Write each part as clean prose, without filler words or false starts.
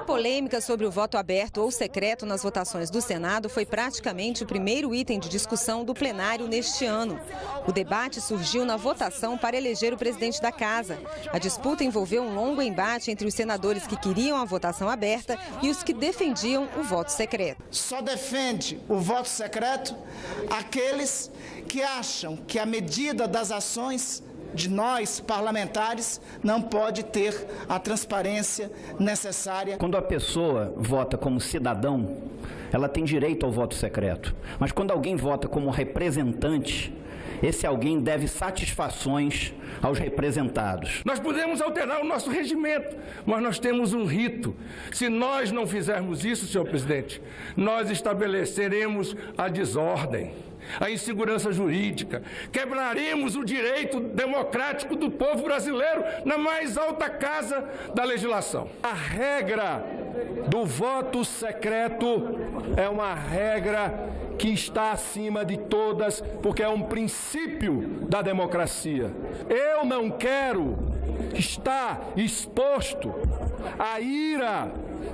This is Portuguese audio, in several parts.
A polêmica sobre o voto aberto ou secreto nas votações do Senado foi praticamente o primeiro item de discussão do plenário neste ano. O debate surgiu na votação para eleger o presidente da Casa. A disputa envolveu um longo embate entre os senadores que queriam a votação aberta e os que defendiam o voto secreto. Só defende o voto secreto aqueles que acham que a medida das ações de nós, parlamentares, não pode ter a transparência necessária. Quando a pessoa vota como cidadão, ela tem direito ao voto secreto. Mas quando alguém vota como representante, esse alguém deve satisfações aos representados. Nós podemos alterar o nosso regimento, mas nós temos um rito. Se nós não fizermos isso, senhor presidente, nós estabeleceremos a desordem, a insegurança jurídica, quebraremos o direito democrático do povo brasileiro na mais alta casa da legislação. A regra do voto secreto é uma regra que está acima de todas, porque é um princípio da democracia. Eu não quero estar exposto à ira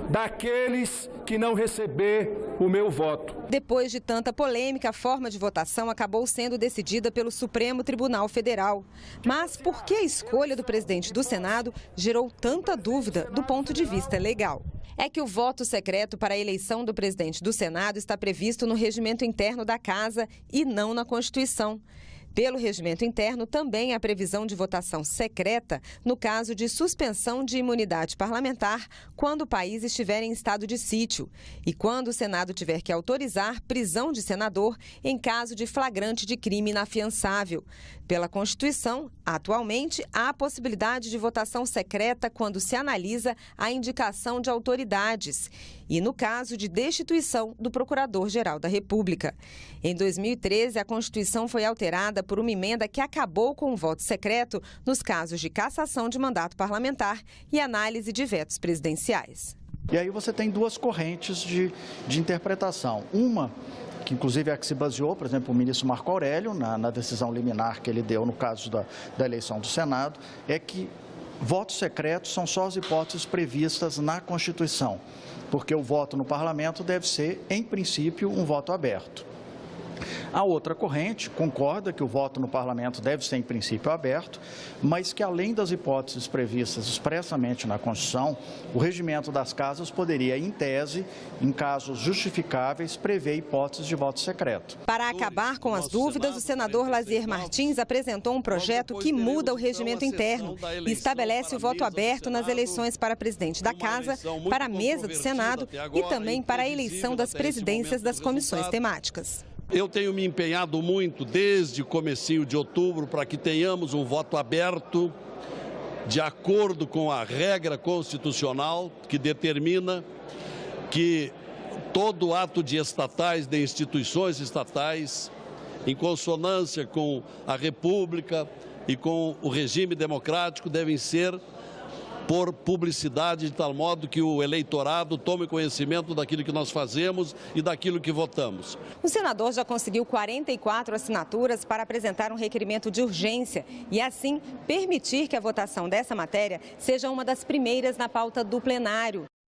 daqueles que não receber o meu voto. Depois de tanta polêmica, a forma de votação acabou sendo decidida pelo Supremo Tribunal Federal. Mas por que a escolha do presidente do Senado gerou tanta dúvida do ponto de vista legal? É que o voto secreto para a eleição do presidente do Senado está previsto no regimento interno da Casa e não na Constituição. Pelo regimento interno, também há previsão de votação secreta no caso de suspensão de imunidade parlamentar quando o país estiver em estado de sítio e quando o Senado tiver que autorizar prisão de senador em caso de flagrante de crime inafiançável. Pela Constituição, atualmente, há a possibilidade de votação secreta quando se analisa a indicação de autoridades e no caso de destituição do Procurador-Geral da República. Em 2013, a Constituição foi alterada por uma emenda que acabou com o voto secreto nos casos de cassação de mandato parlamentar e análise de vetos presidenciais. E aí você tem duas correntes de interpretação. Uma, que inclusive é a que se baseou, por exemplo, o ministro Marco Aurélio, na decisão liminar que ele deu no caso da eleição do Senado, é que votos secretos são só as hipóteses previstas na Constituição, porque o voto no parlamento deve ser, em princípio, um voto aberto. A outra corrente concorda que o voto no parlamento deve ser, em princípio, aberto, mas que, além das hipóteses previstas expressamente na Constituição, o regimento das casas poderia, em tese, em casos justificáveis, prever hipóteses de voto secreto. Para acabar com as dúvidas, o senador Lazier Martins apresentou um projeto que muda o regimento interno e estabelece o voto aberto nas eleições para presidente da Casa, para a mesa do Senado e também para a eleição das presidências das comissões temáticas. Eu tenho me empenhado muito desde o comecinho de outubro para que tenhamos um voto aberto de acordo com a regra constitucional que determina que todo ato de estatais, de instituições estatais, em consonância com a República e com o regime democrático, devem ser por publicidade, de tal modo que o eleitorado tome conhecimento daquilo que nós fazemos e daquilo que votamos. O senador já conseguiu 44 assinaturas para apresentar um requerimento de urgência e, assim, permitir que a votação dessa matéria seja uma das primeiras na pauta do plenário.